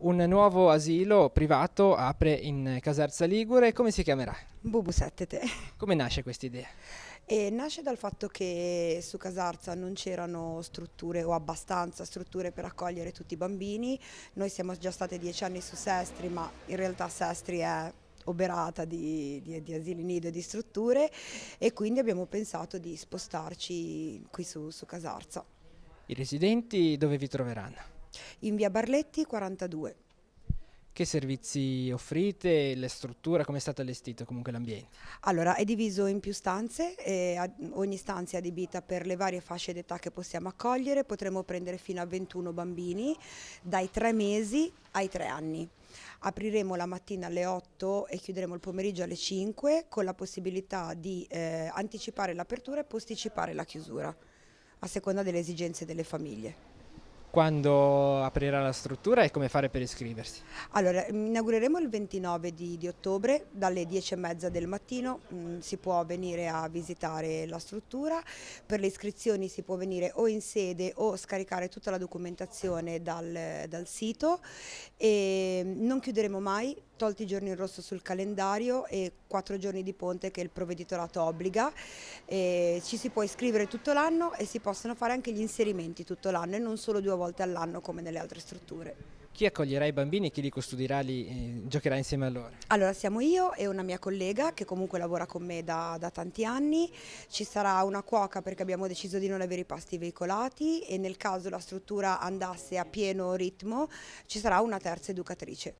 Un nuovo asilo privato apre in Casarza Ligure, come si chiamerà? Bubu Settete. Come nasce quest'idea? E nasce dal fatto che su Casarza non c'erano strutture o abbastanza strutture per accogliere tutti i bambini. Noi siamo già state 10 anni su Sestri, ma in realtà Sestri è oberata di asili nido e di strutture e quindi abbiamo pensato di spostarci qui su Casarza, I residenti dove vi troveranno? in via Barletti 42. Che servizi offrite? La struttura, come è stato allestito comunque l'ambiente? Allora, è diviso in più stanze, e ogni stanza è adibita per le varie fasce d'età che possiamo accogliere, potremo prendere fino a 21 bambini dai 3 mesi ai 3 anni. Apriremo la mattina alle 8 e chiuderemo il pomeriggio alle 5 con la possibilità di anticipare l'apertura e posticipare la chiusura, a seconda delle esigenze delle famiglie. Quando aprirà la struttura e come fare per iscriversi? Allora, inaugureremo il 29 di ottobre dalle 10:30 del mattino, si può venire a visitare la struttura, per le iscrizioni si può venire o in sede o scaricare tutta la documentazione dal sito e non chiuderemo mai, tolti i giorni in rosso sul calendario e 4 giorni di ponte che il provveditorato obbliga. Ci si può iscrivere tutto l'anno e si possono fare anche gli inserimenti tutto l'anno e non solo 2 volte all'anno come nelle altre strutture. Chi accoglierà i bambini, chi li custodirà, giocherà insieme a loro? Allora, siamo io e una mia collega che comunque lavora con me da tanti anni, ci sarà una cuoca perché abbiamo deciso di non avere i pasti veicolati e nel caso la struttura andasse a pieno ritmo ci sarà una terza educatrice.